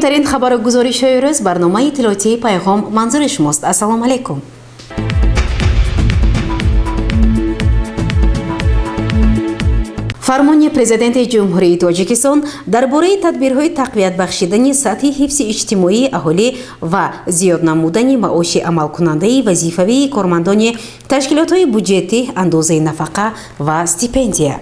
муҳимтарин хабару гузоришҳои рӯз барномаи иттилоотии пайғом манзури шумост. Ассалому алайкум. фармони президенти ҷумҳурии Тоҷикистон дар бораи тадбирҳои тақвият бахшидани сатҳи ҳифзи иҷтимоии аҳолӣ ва зиёд намудани маоши амалкунандаи вазифавии кормандони ташкилотҳои буҷетӣ, андозаи нафақа ва стипендия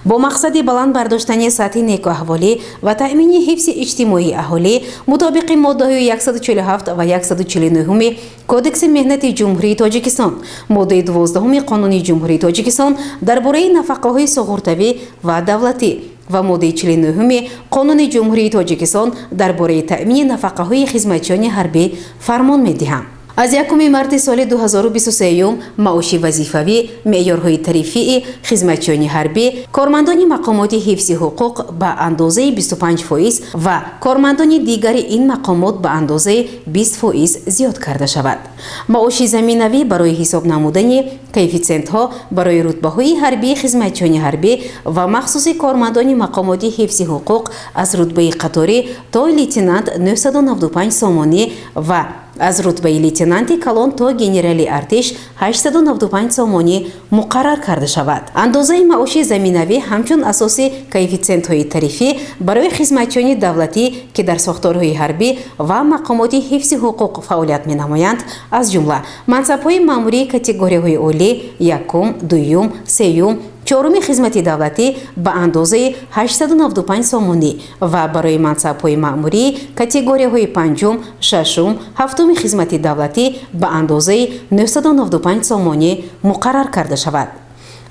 бо мақсади баланд бардоштани сатҳи некуаҳволӣ ва таъмини ҳифзи иҷтимоии аҳолӣ мутобиқи моддаҳои 147 ва 149 Кодекси меҳнати ҷумҳурии Тоҷикистон, моддаи 12 Қонуни ҷумҳурии Тоҷикистон дар бораи нафақаҳои суғуртавӣ ва давлатӣ ва моддаи 49 Қонуни ҷумҳурии Тоҷикистон дар бораи таъмини нафақаҳои хизматчиёни ҳарбӣ фармон медиҳам. аз 1 марти соли 2023 маоши вазифавӣ, меъёрҳои тарифии хизматчиёни ҳарбӣ, кормандони мақомоти ҳифзи ҳуқуқ ба андозаи 25% ва кормандони дигари ин мақомот ба андозаи 20% зиёд карда шавад. маоши заминавӣ барои ҳисоб намудани коэффициентҳо барои рутбаҳои ҳарбии хизматчиёни ҳарбӣ ва махсуси кормандони мақомоти ҳифзи ҳуқуқ аз рутбаи қаторӣ то лейтенант 995 сомонӣ ва аз рутбаи лейтенанти калон то генерали артиш 895 сомонӣ муқаррар карда шавад. андозаи маоши заминавӣ ҳамчун асоси коэффициентҳои тарифӣ барои хизматчиёни давлатӣ ки дар сохторҳои ҳарбӣ ва мақомоти ҳифзи ҳуқуқ фаъолият менамоянд, аз ҷумла мансабҳои маъмурии категорияҳои олӣ, якум, дуюм, сеюм, чоруми хизмати давлатӣ ба андозаи 895 сомонӣ ва барои мансабҳои маъмурии категорияҳои панҷум, шашум, ҳафтуми хизмати давлатӣ ба андозаи 995 сомонӣ муқаррар карда шавад.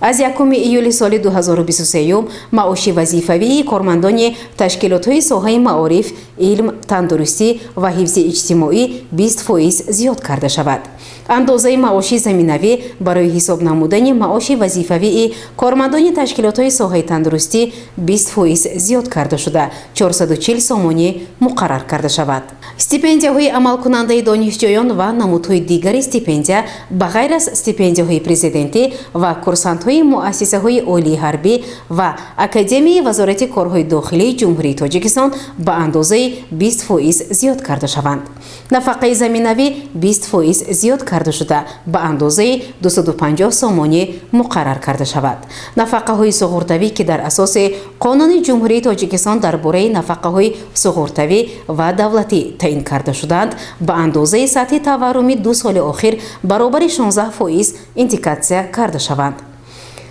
аз 1 июли соли 2023 маоши вазифавии кормандони ташкилотҳои соҳаи маориф, илм, тандурустӣ ва ҳифзи иҷтимоӣ 20% зиёд карда шавад. андозаи маоши заминавӣ барои ҳисоб намудани маоши вазифавии кормандони ташкилотҳои соҳаи тандурустӣ 20% зиёд карда шуда 440 сомонӣ муқаррар карда шавад. стипендияҳои амалкунандаи донишҷӯён ва намудҳои дигари стипендия ба ғайр аз стипендияҳои президентӣ ва курсантҳои муассисаҳои олии ҳарбӣ ва академияи вазорати корҳои дохилии ҷумҳурии Тоҷикистон ба андозаи 20% зиёд карда шаванд. нафақаи заминавӣ 20% зиёд карда шуда ба андозаи 250 сомонӣ муқаррар карда шавад. нафақаҳои суғуртавӣ ки дар асоси Қонуни ҷумҳурии Тоҷикистон дар бораи нафақаҳои суғуртавӣ ва давлатӣ таъин карда шуданд, ба андозаи сатҳи таварруми 2 соли охир баробари 16% индикатсия карда шаванд.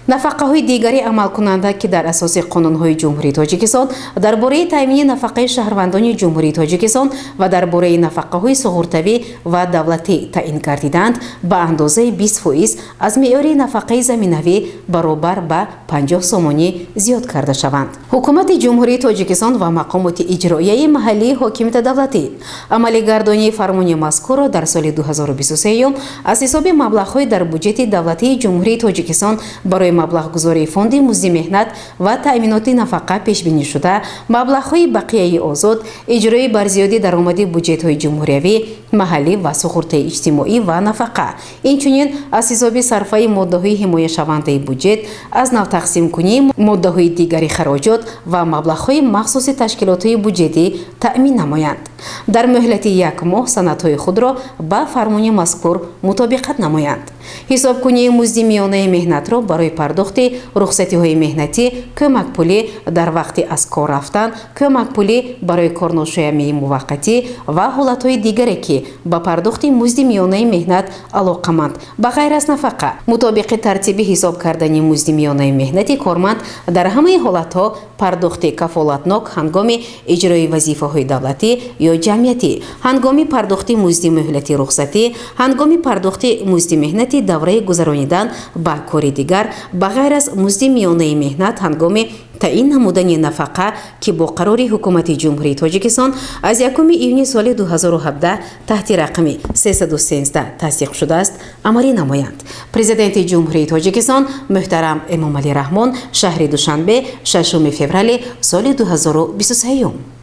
нафақаҳои дигари амалкунанда ки дар асоси қонунҳои ҷумҳурии Тоҷикистон дар бораи таъмини нафақаи шаҳрвандони ҷумҳурии Тоҷикистон ва дар бораи нафақаҳои суғуртавӣ ва давлатӣ таъин гардиданд, ба андозаи 20% аз меъёри нафақаи заминавӣ баробар ба 50 сомонӣ зиёд карда шаванд. ҳукумати ҷумҳурии Тоҷикистон ва мақомоти иҷроияи маҳаллии ҳокимияти давлатӣ амалигардонии фармони мазкурро дар соли 2023 аз ҳисоби маблағҳои дар буҷети давлатии ҷумҳурии Тоҷикистон барои маблағгузории фонди музди меҳнат ва таъминоти нафақа пешбинӣ шуда, маблағҳои бақияи озод, иҷрои барзиёди даромади буҷетҳои ҷумҳуриявӣ, маҳаллӣ ва суғуртаи иҷтимоӣ ва нафақа, инчунин аз ҳисоби сарфаи моддаҳои ҳимояшавандаи буҷет, аз навтақсимкунии моддаҳои дигари хароҷот ва маблағҳои махсуси ташкилотҳои буҷетӣ таъмин намоянд. дар муҳлати 1 моҳ санадҳои худро ба фармони мазкур мутобиқат намоянд. ҳисобкунии музди миёнаи меҳнатро барои пардохти рухсатиҳои меҳнатӣ, кӯмакпулӣ дар вақти аз кор рафтан, кӯмакпулӣ барои корношоямии муваққатӣ ва ҳолатҳои дигаре ки ба пардохти музди миёнаи меҳнат алоқаманд ба ғайр аз нафақа, мутобиқи тартиби ҳисоб кардани музди миёнаи меҳнати корманд дар ҳамаи ҳолатҳо пардохти кафолатнок ҳангоми иҷрои вазифаҳои давлатӣ ё ҷамъиятӣ, ҳангоми пардохти музди муҳлати рухсатӣ, ҳангоми пардохти музди меҳнати давраи гузаронидан ба кори дигар, ба ғайр аз музди миёнаи меҳнат ҳангоми таъин намудани нафақа ки бо қарори ҳукумати ҷумҳурии Тоҷикистон аз 1 июни соли 2017 таҳти рақами 313 тасдиқ шудааст, амалӣ намоянд. президенти ҷумҳурии Тоҷикистон муҳтарам Эмомалӣ Раҳмон шаҳри Душанбе 6 феврали соли 2023.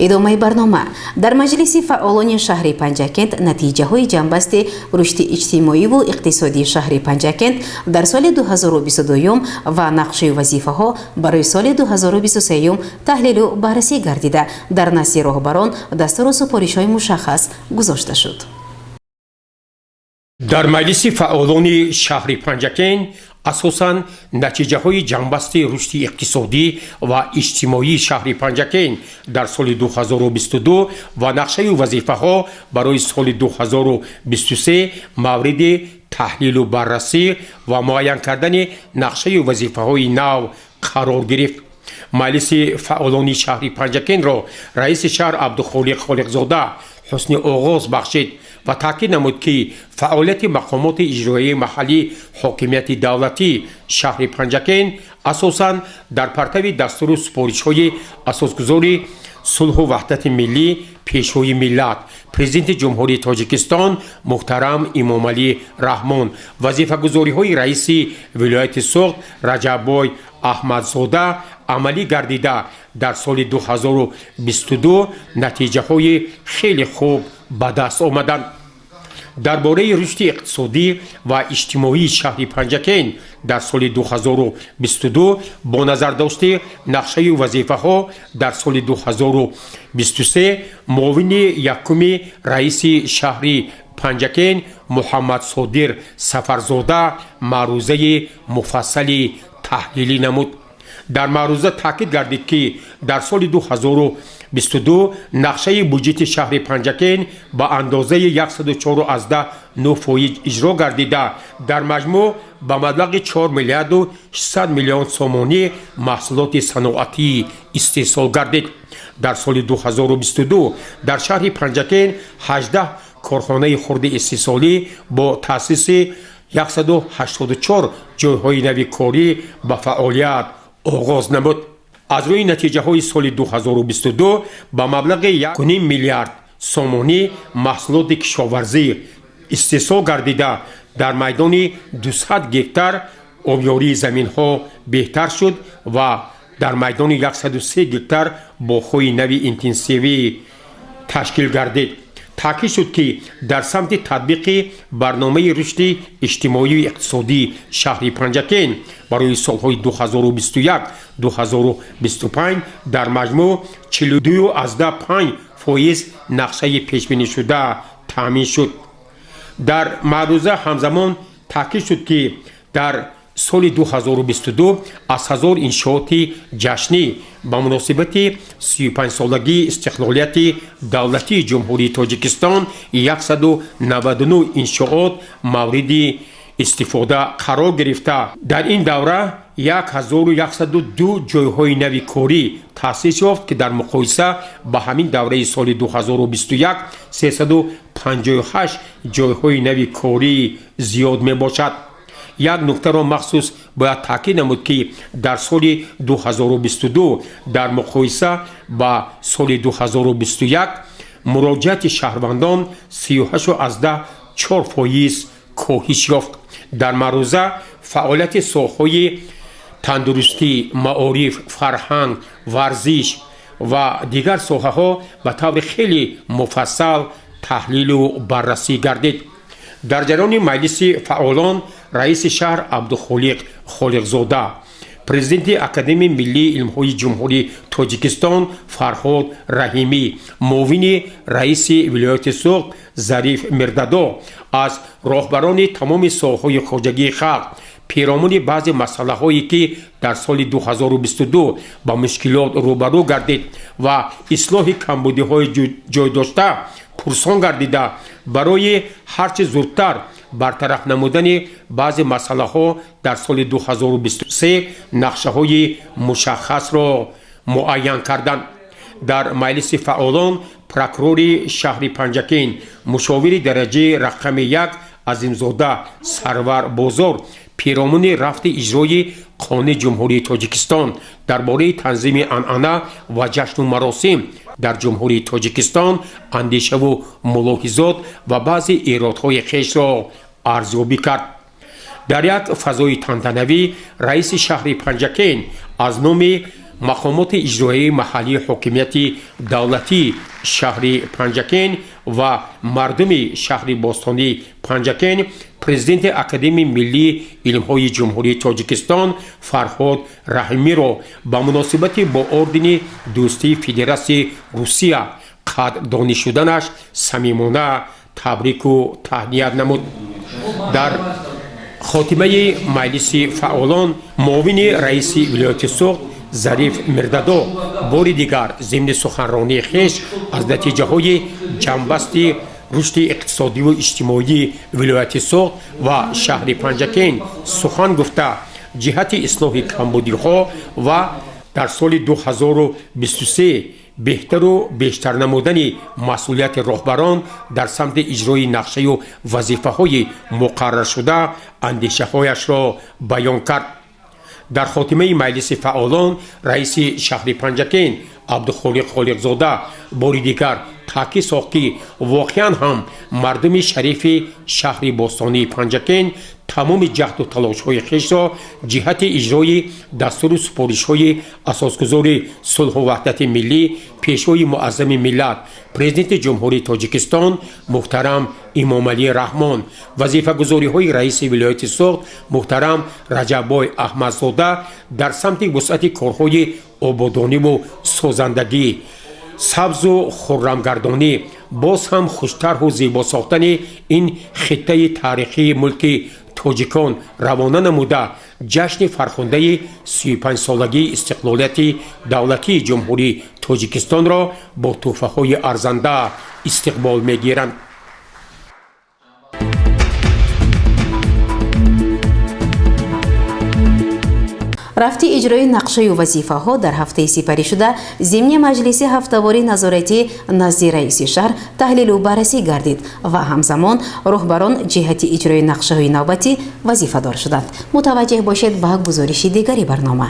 идомаи барнома дар маҷлиси фаъолони шаҳри Панҷакент натиҷаҳои ҷамъбасти рушди иҷтимоиву иқтисодии шаҳри Панҷакент дар соли 2022 ва нақшаи вазифаҳо барои соли 2023 таҳлилу баррасӣ гардида дар назди роҳбарон дастуру супоришҳои мушаххас гузошта шуд. дар маҷлиси фаъолони шаҳри Панҷакент асосан натиҷаҳои ҷамъбасти рушди иқтисодӣ ва иҷтимоии шаҳри Панҷакент дар соли 2022 ва нақшаи вазифаҳо барои соли 2023 мавриди таҳлилу баррасӣ ва муайян кардани нақшаи вазифаҳои нав қарор гирифт. маҷлиси фаъолони шаҳри Панҷакентро раиси шаҳр Абдухолиқ Холиқзода ҳусни оғоз бахшид ва таъкид намуд ки фаъолияти мақомоти иҷроияи маҳаллӣ ҳокимияти давлатӣ шаҳри Панҷакент асосан дар партави дастуру супоришҳои асосгузори сулҳу ваҳдати миллӣ пешвои миллат президенти ҷумҳурии Тоҷикистон муҳтарам Имомалӣ Раҳмон, вазифагузориҳои раиси вилояти Суғд Раҷаббой Аҳмадзода амалӣ гардида дар соли 2022 натиҷаҳои хеле хуб ба даст омаданд. дар бораи рушди иқтисодӣ ва иҷтимоии шаҳри Панҷакент дар соли 2022 бо назардошти нақшаи вазифаҳо дар соли 2023 муовини якуми раиси шаҳри Панҷакент Муҳаммад Содир Сафарзода маърузаи муфассали таҳлилӣ намуд. дар маъруза таъкид гардид ки дар соли 2022 нақшаи буҷети шаҳри Панҷакент ба андозаи 104.9% иҷро гардида дар маҷмӯъ ба маблағи 4 миллиарду 600 миллион сомонӣ маҳсулоти саноатӣ истеҳсол гардид. дар соли 2022 дар шаҳри Панҷакент 18 корхонаи хурди истеҳсолӣ бо таъсиси 184 ҷойҳои нави корӣ ба фаъолият оғоз намуд. аз рӯи натиҷаҳои соли 2022 ба маблағи 1.5 миллиард сомонӣ маҳсулоти кишоварзӣ истеҳсол гардида дар майдони 200 гектар обёрии заминҳо беҳтар шуд ва дар майдони 103 гектар боғҳои нави интенсивӣ ташкил гардид. таъкид шуд ки дар самти татбиқи барномаи рушди иҷтимоию иқтисодии шаҳри Панҷакент барои солҳои 2021-2025 дар маҷмӯъ 42.5% нақшаи пешбинишуда таъмин шуд. дар маъруза ҳамзамон таъкид шуд ки дар соли 2022 аз 1000 иншооти ҷашнӣ ба муносибати 35-солагии истиқлолияти давлатии ҷумҳурии Тоҷикистон 199 иншоот мавриди истифода қарор гирифта дар ин давра 1102 ҷойҳои нави корӣ таъсис ёфт ки дар муқоиса ба ҳамин давраи соли 2021 358 ҷойҳои нави корӣ зиёд мебошад. як нуктаро махсус бояд таъкид намуд ки дар соли 2022 дар муқоиса ба соли 2021 муроҷиати шаҳрвандон 38.4% коҳиш ёфт. дар маъруза фаъолияти соҳаҳои тандурустӣ, маориф, фарҳанг, варзиш ва дигар соҳаҳо ба таври хеле муфассал таҳлилу баррасӣ гардид. дар ҷараёни маҷлиси фаъолон раиси шаҳр Абдухолиқ Холиқзода, президенти Академияи Миллии Илмҳои Ҷумҳурии Тоҷикистон Фарҳод Раҳимӣ, муовини раиси вилояти Суғд Зариф Мирдадо аз роҳбарони тамоми соҳаҳои хоҷагии халқ пиромони баъзе масъалаҳое ки дар соли 2022 ба мушкилот рӯбарӯ гардид ва ислоҳи камбудиҳои ҷойдошта пурсон гардида барои ҳарчи зудтар бартараф намудани баъзе масъалаҳо дар соли 2023 нақшаҳои мушаххасро муайян карданд. дар маҷлиси фаъолон прокурори шаҳри Панҷакент мушовири дараҷаи рақами 1 Азимзода Сарвар Бозор пиромони рафти иҷрои қонуни ҷумҳурии Тоҷикистон дар бораи танзими анъана ва ҷашну маросим дар ҷумҳурии Тоҷикистон андешаву мулоҳизот ва баъзе иродҳои хешро арзёбӣ кард. дар як фазои тантанавӣ раиси шаҳри Панҷакент аз номи مقامات اجرایی محلی حاکمیت دولتی شهر پنجکین و مردم شهر باستانی پنجکین پرزیدنت اکادمی ملی علم‌های جمهوری تاجیکستان فرهاد رحیمی را با مناسبت با اردن دوستی فدراسیون روسیه قدردانی شدنش صمیمانه تبریک و تهنیت نمود. در خاتمه مجلس فعالان معاون رئیس ولایت سوخت ظریف مردادو بار دیگر ضمن سخنرانی خویش از نتیجه‌های جنبست رشد اقتصادی و اجتماعی ولایت سوخت و شهر پنجکین سخن گفته جهت اصلاح کمبودی‌ها و در سال 2023 بهتر و بیشتر نمودن مسئولیت رهبران در سمت اجرای نقشه و وظیفه‌های مقرر شده اندیشه‌هایش را بیان کرد. در خاتمه مجلس فعالان رئیس شهر پنجکین عبدالخالق خالقزاده بار دیگر تاکید ساخت که واقعا هم مردم شریف شهر باستانی پنجکین تمام جهد و تلاش‌های خویش را جهت اجرای دستور و سپارش‌های اساسگذار صلح و وحدت ملی پیشوای معظم ملت پرزیدنت جمهوری تاجیکستان محترم امام علی رحمان، وظیفه‌گزاری‌های رئیس ولایت سوخت محترم رجب‌بای احمدزاده در سمت وسعت کارهای آبادانی و سازندگی سبز و خرمگردانی باز هم خوشتر و زیبا ساختن این خطه تاریخی ملک تاجیکان روانه نموده جشن فرخنده 35 سالگی استقلالیت دولتی جمهوری تاجیکستان را با تحفه‌های ارزنده استقبال می‌گیرند. рафти иҷрои нақшаю вазифаҳо дар ҳафтаи сипарӣ шуда зимни маҷлиси ҳафтавори назоратӣ назди раиси шаҳр таҳлилу баррасӣ гардид ва ҳамзамон роҳбарон ҷиҳати иҷрои нақшаҳои навбатӣ вазифадор шуданд. мутаваҷҷеҳ бошед ба гузориши дигари барнома.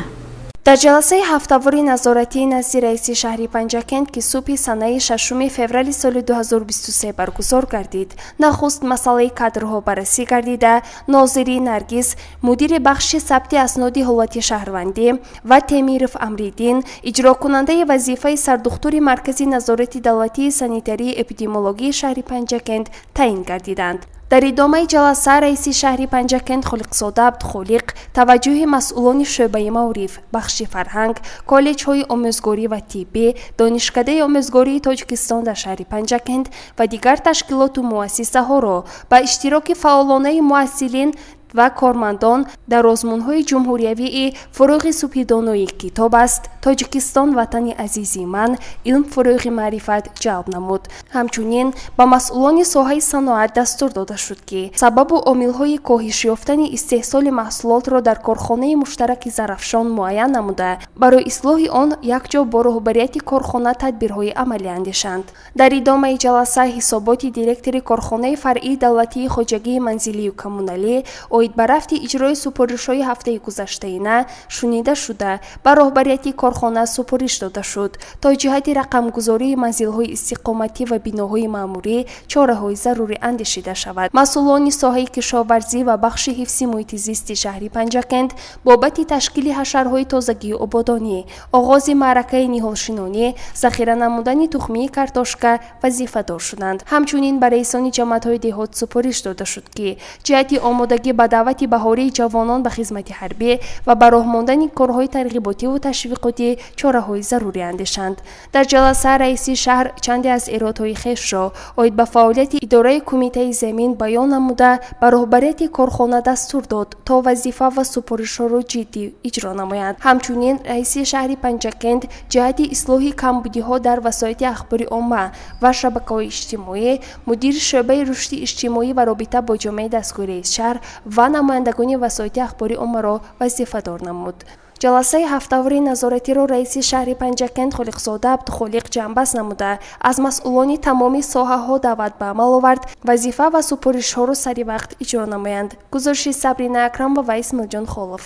дар ҷаласаи ҳафтавори назоратии назди раиси шаҳри панҷакент ки субҳи санаи 6 феврали соли 2023 баргузор гардид, нахуст масъалаи кадрҳо баррасӣ гардида нозири Наргиз, мудири бахши сабти асноди ҳолати шаҳрвандӣ ва Темиров Амриддин, иҷрокунандаи вазифаи сардухтури маркази назорати давлатии санитарии эпидемиологии шаҳри Панҷакент таъин гардиданд. дар идомаи ҷаласа раиси шаҳри Панҷакент Холиқзода Абдухолиқ таваҷҷӯҳи масъулони шӯъбаи маъриф, бахши фарҳанг, коллеҷҳои омӯзгорӣ ва тиббӣ, донишкадаи омӯзгории Тоҷикистон дар шаҳри Панҷакент ва дигар ташкилоту муассисаҳоро ба иштироки фаъолонаи муассилин ва кормандон дар озмунҳои ҷумҳуриявии фурӯғи субҳидонои китоб аст Тоҷикистон ватани азизи ман илм фурӯғи маърифат ҷалб намуд. ҳамчунин ба масъулони соҳаи саноат дастур дода шуд ки сабабу омилҳои коҳиш ёфтани истеҳсоли маҳсулотро дар корхонаи муштараки Зарафшон муайян намуда барои ислоҳи он якҷо бо роҳбарияти корхона тадбирҳои амалӣ андешанд. дар идомаи ҷаласа ҳисоботи директори корхонаи фаръии давлатии хоҷагии манзилию коммуналӣ оид ба рафти иҷрои супоришҳои ҳафтаи гузаштаина шунида шуда ба роҳбарияти корхона супориш дода шуд то ҷиҳати рақамгузории манзилҳои истиқоматӣ ва биноҳои маъмурӣ чораҳои зарурӣ андешида шавад. масъулони соҳаи кишоварзӣ ва бахши ҳифзи муҳити зисти шаҳри Панҷакент бобати ташкили ҳашарҳои тозагии ободонӣ, оғози маъракаи ниҳолшинонӣ, захира намудани тухмии картошка вазифадор шуданд. ҳамчунин ба раисони ҷамъиятҳои деҳот супориш дода шуд ки ҷиҳати омодагӣ ба даъвати баҳории ҷавонон ба хизмати ҳарбӣ ва ба роҳ мондани корҳои тарғиботиву ташвиқотӣ чораҳои зарурӣ андешанд. дар ҷаласа раиси шаҳр чанде аз иродҳои хешро оид ба фаъолияти идораи кумитаи замин баён намуда ба роҳбарияти корхона дастур дод то вазифа ва супоришҳоро ҷиддӣ иҷро намоянд. ҳамчунин раиси шаҳри Панҷакент ҷиҳати ислоҳи камбудиҳо дар васоити ахбори омма ва шабакаҳои иҷтимоӣ мудири шӯъбаи рушди иҷтимоӣ ва робита бо ҷомеаи дастгоҳи раис шаҳр ва намояндагони васоити ахбори оммаро вазифадор намуд. ҷаласаи ҳафтавори назоратиро раиси шаҳри Панҷакент Холиқзода Абдухолиқ ҷанбаст намуда аз масъулони тамоми соҳаҳо даъват ба амал овард вазифа ва супоришҳоро сари вақт иҷро намоянд. гузориши Сабрина Акрамова ва Исмилҷон Холов.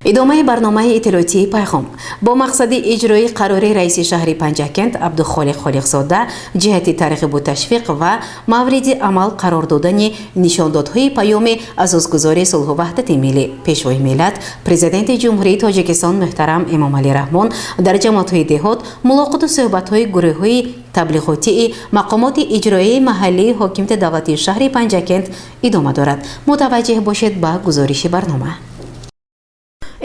ادامه برنامه اطلاعاتی پیغام با مقصد اجرای قرار رئیس شهر پنجکند عبدالخالق خالقزاده جهت ترغیب و تشویق و مورد عمل قرار دادن نشاندادهای پیام اساسگذار صلح و وحدت ملی پیشوای ملت پرزیدنت جمهوری تاجیکستان محترم امامعلی رحمان در جماعت‌های دهات ملاقات و صحبت‌های گروه‌های تبلیغاتی مقامات اجرایی محلی حاکمیت دولتی شهر پنجکند ادامه دارد. متوجه باشید با گزارش برنامه.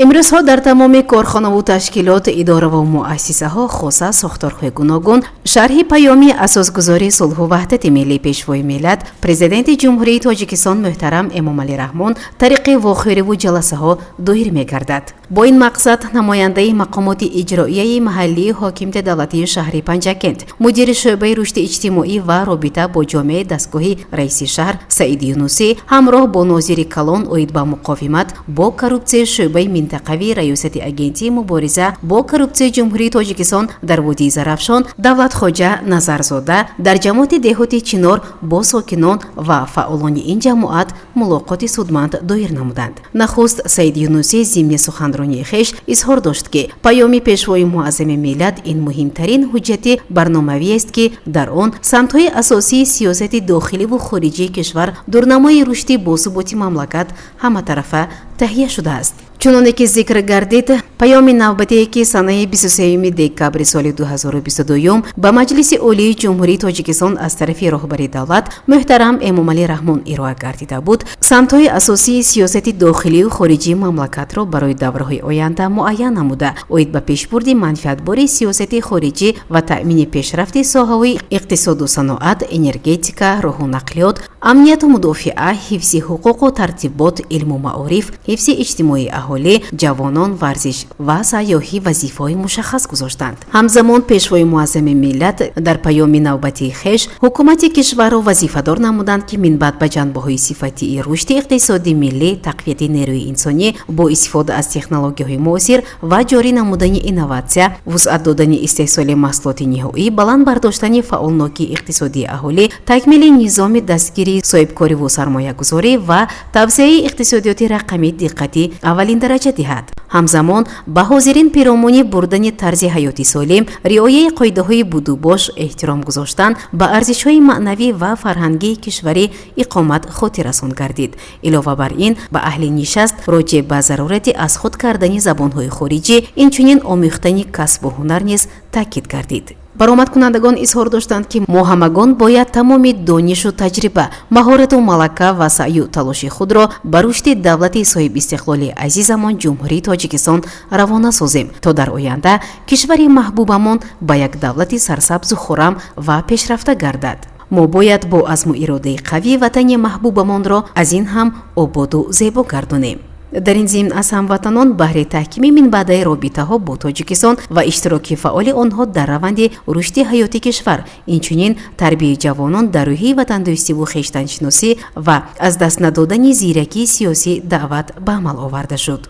امروز ها در تمام کارخانه و تشکیلات اداره و مؤسسه ها خاصه ساختارهای گوناگون شرح پیامی اساسگذاری صلح و وحدت ملی پیشوای ملت پرزیدنت جمهوری تاجیکستان محترم امامعلی رحمان طریق واخیری و جلسه ها دایر می‌گردد. با این مقصد نماینده مقامات اجرایی محلی حاکمیت دولتی شهر پنجکند مدیر شعبه رشد اجتماعی و رابطه با جامعه دستگاه رئیس شهر سعید یونوسی همراه با ناظر کلان اوید با مقاومت با کروپسیه شعبه منطقوی ریاست اگنتی مبارزه با کروپسیه جمهوری تاجیکستان در وادی زرافشان دولت خواجه نظرزاده در جماعت دهات چنار با ساکنان و فعالان این جماعت ملاقات سودمند دایر نمودند. نخست سعید یونوسی ضمن سخنرانی خویش اظهار داشت که پیام پیشوای معظم ملت این مهمترین حجت برنامه‌ای است که در آن سمت‌های اساسی سیاست داخلی و خارجی کشور دورنمای رشد باثبات مملکت همه‌طرفه تهیه شده است. چنانه که ذکر گردید پیام نوبتی که سنه 23 دکبر سال 2022 به مجلس عالی جمهوری تاجیکستان از طرف رهبر دولت محترم امامعلی رحمان ارائه گردیده بود سمت‌های اساسی سیاست داخلی و خارجی مملکت را برای دوره‌های آینده معین نموده اوید به پیشبرد منفعت‌بر سیاست خارجی و تأمین پیشرفت ساحه‌های اقتصاد و صنعت، انرژتیکا، راه و نقلیات، امنیت و مدافعه، حفظ حقوق و ترتیبات، علم و معارف، حفظ اجتماعی اهالی، جوانان، ورزش و سیاحی وظیفه‌های مشخص گذاشتند. همزمان پیشوای معظم ملت در پیام نوبتی خویش حکومت کشور را وظیفه‌دار نمودند که منبعد به جنبه‌های صفتی رشد اقتصادی ملی، تقویت نیروی انسانی با استفاده از تکنولوژی‌های معاصر و جاری نمودن اینوواسیا، وسعت دادن استحصال محصولات نهایی، بلند برداشتن فعالناکی اقتصادی اهالی، تکمیل نظام دستگیری صاحبکاری و سرمایه‌گذاری و توسعه اقتصادیات رقمی دقتی اولین درجه دهد. همزمان به حاضرین پیرامون بردن طرز حیاتی سالم، رعایت قاعده‌های بود و باش، احترام گذاشتن به ارزش‌های معنوی و فرهنگی کشوری اقامت خاطر رسان گردید. علاوه بر این به اهل نشست راجع به ضرورت از خود کردن زبان‌های خارجی اینچنین آموختن کسب و هنر نیز تاکید گردید. برآمد کنندگان اظهار داشتند که ما همگان باید تمام دانش و تجربه، مهارت و ملکه و سعی و تلاش خود را بر رشد دولت صاحب استقلال عزیزمان جمهوری تاجیکستان روانه سازیم تا در آینده کشور محبوبمان به یک دولت سرسبز و خرم و پیشرفته گردد. ما باید با عزم و اراده قوی وطن محبوبمان را از این هم آباد و زیبا گردانیم. در این ضمن از هموطنان بهره تحکیم منبع رابطه ها با تاجیکستان و اشتراک فعال آنها در روند رشد حیاتی کشور، اینچنین تربیت جوانان در راهی وطندوستی و خویشتن‌شناسی و از دست ندادن زیرکی سیاسی دعوت به عمل آورده شد.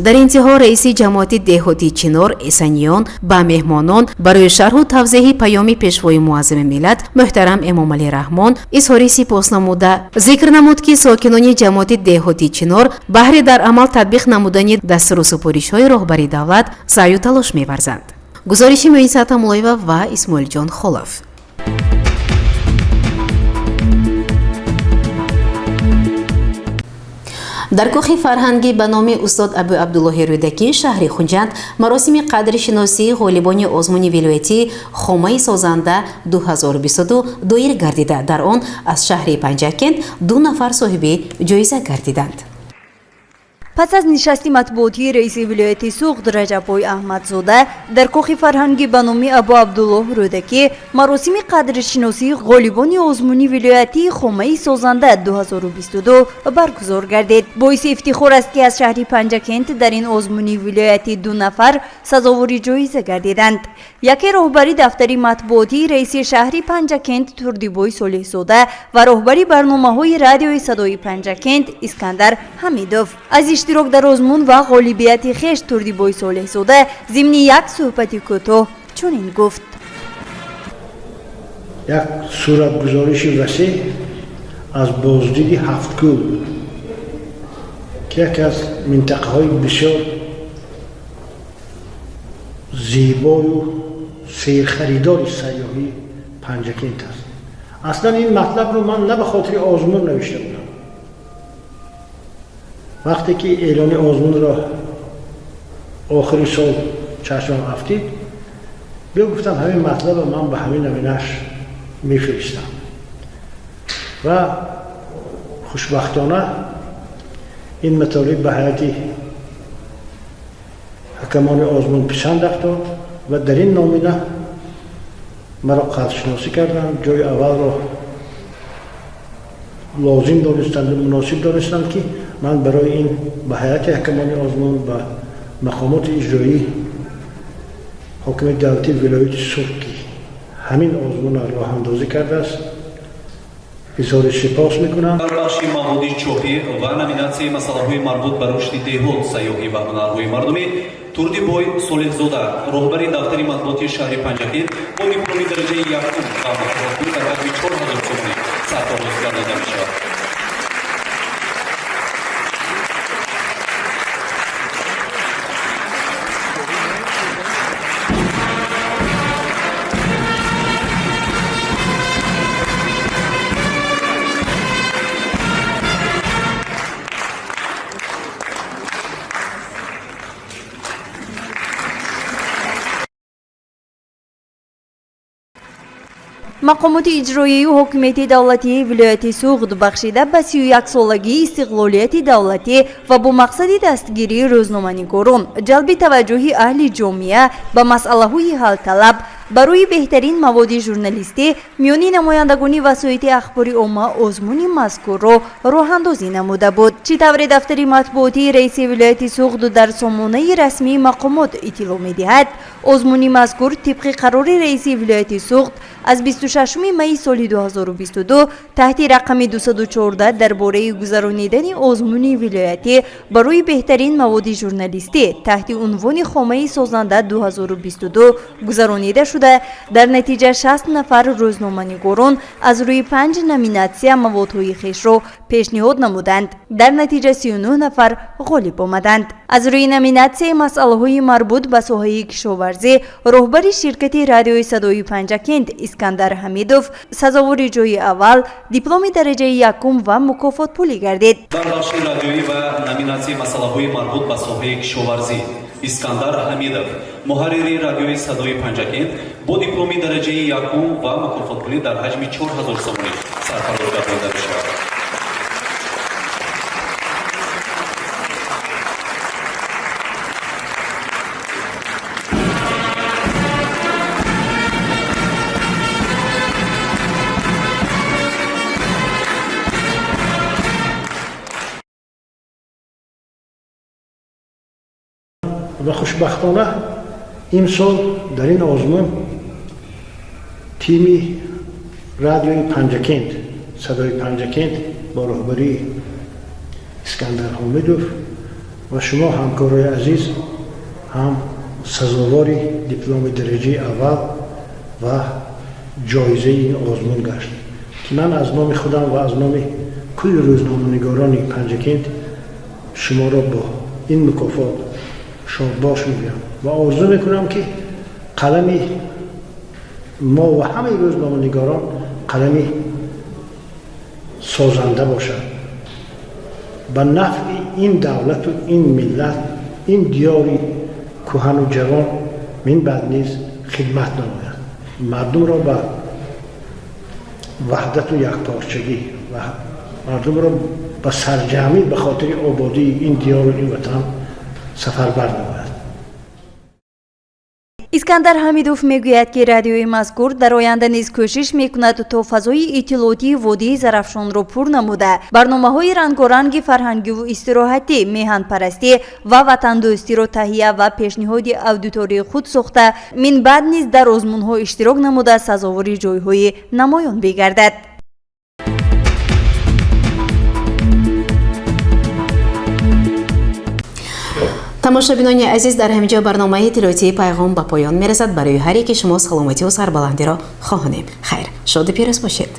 در انتها رئیس جماعت دهاتی چنار اسانیان به مهمانان برای شرح و توضیح پیام پیشوای معظم ملت محترم امامعلی رحمان اظهار سپاس نموده ذکر نمود که ساکنان جماعت دهاتی چنار بهره در عمل تطبیق نمودن دستور و سپارش‌های رهبر دولت سعی و تلاش می‌ورزند. گزارش معین‌سات مولایوا و اسماعیل جان خلف. در کاخ فرهنگی به نام استاد ابو عبدالله رودکی شهر خنجند مراسم قدرشناسی غالبان آزمون ولایتی خامه سازنده 2022 دایر گردیده. در آن از شهر پنجکند 2 نفر صاحب جایزه گردیدند. پس از نشست مطبوعاتی رئیس ولایت سوغد رجب‌آی احمدزاده در کاخ فرهنگی به نام ابو عبدالله رودکی مراسم قدرشناسی غالبان آزمون ولایتی خامه سازنده 2022 برگزار گردید. باعث افتخار است که از شهر پنجکند در این آزمون ولایتی 2 نفر سزاوار جایزه گردیدند. یکی راهبری دفتر مطبوعاتی رئیس شهر پنجکند تردیبای صالح‌زاده و راهبری برنامه‌های رادیوی صدای پنجکند اسکندر حمیدوف. از اشتراک در آزمون و غالبیت خویش تردیبای صالح‌زاده ضمن یک صحبت کوتاه چنین گفت: یک صورتگزارش وسیع از بازدید 7 کوه که یکی از منطقه‌های بسیار زیبای و سیرخریدار سیاحی پنجکند است. اصلا این مطلب رو من نه به خاطر آزمون نوشته بودم. وقتی که اعلان آزمون را آخر سال چشمم افتید گفتم همین مطلب من به همین نمینش میفرستم و خوشبختانه این مطالب به هیئت حکمان آزمون پسند افتاد و در این نامینه مرا قدرشناسی کردند. جای اول را لازم دانستند و مناسب دانستند که من برای این به هیئت حکمان آزمون و مقامات اجرایی حاکم دولتی ولایت سرخ که همین آزمون را راه اندازی کرده است اظهار سپاس میکنم. بخش موادی چوبی و نامیناسیای مسائل مربوط به رشد دهات سیاحی و هنرهای مردمی تردی بوی صالح‌زاده راهبر دفتر مطبوعاتی شهر پنجکند با دیپلم درجه یکم و مکافات در حجم 4000 سوم سرفراز گردانده می‌شود. مقامات اجرایی و حکومت دولتی ولایت سوغد بخشیده به 31 سالگی استقلالیت دولتی و با مقصد دستگیری روزنامه‌نگاران جلب توجه اهل جامعه به مسائل حل طلب برای بهترین مواد ژورنالیستی میانی نمایندگان وسایط اخباری عامه آزمون مذکور را راه اندازی نموده بود. چطور دفتر مطبوعاتی رئیس ولایت سوغد در سامانه رسمی مقامات اطلاع می‌دهد آزمون مذکور طبق قرار رئیس ولایت سوغد از 26 می سال 2022 تحت رقم 214 درباره گذرانیدن آزمون ولایتی برای بهترین مواد ژورنالیستی تحت عنوان خامه سازنده 2022 گذرانیده شده. در نتیجه 60 نفر روزنامه‌نگاران از روی 5 نامیناسیون موادهای خویش را پیشنهاد نمودند. در نتیجه 39 نفر غالب آمدند. از روی نامیناسیون مسائل مربوط به ساحه کشاورزی راهبر شرکت رادیوی صدای پنجکند اسکندر حمیدوف سزاوار جای اول دیپلم درجه یکم و مکافات پولی گردید. در بخش رادیویی و نامیناسیای مسائل مربوط به ساحه کشاورزی اسکندر حمیدوف محرری رادیوی صدای پنجکند با دیپلم درجه یکم و مکافات پولی در حجم 4000 سوم سرفراز گردانده می‌شود. و خوشبختانه امسال در این آزمون تیم رادیوی پنجکند صدای پنجکند با راهبری اسکندر حمیدوف و شما همکارای عزیز هم سزاوار دیپلم درجه اول و جایزه این آزمون گشت که من از نام خودم و از نام کل روزنامه‌نگاران پنجکند شما را با این مکافات شادباش میگم و آرزو میکنم که قلمی ما و همه روزنامه‌نگاران قلمی سازنده باشد به نفع این دولت و این ملت این دیاری کهن و جوان من بعد نیز خدمت نماید مردم را به وحدت و یکپارچگی و مردم را به سرجمعی به خاطر آبادی این دیار و این وطن سفربر نماید. اسکندر حمیدوف میگوید که رادیوی مذکور در آینده نیز کوشش میکند تا فضای اطلاعاتی وادی زرافشان را پر نموده برنامه‌های رنگارنگ فرهنگی و استراحتی، میهن پرستی و وطن دوستی را تهیه و پیشنهاد اودیتوری خود ساخته من بعد نیز در آزمون‌ها اشتراک نموده سزاوار جایهای نمایان بگردد. тамошобинони азиз дар ҳаминҷо барномаи тиловати пайғом ба поён мерасад. барои ҳар яке шумо саломатӣ ва сарбаландиро хоҳонем. хайр, шоду пирӯз бошед.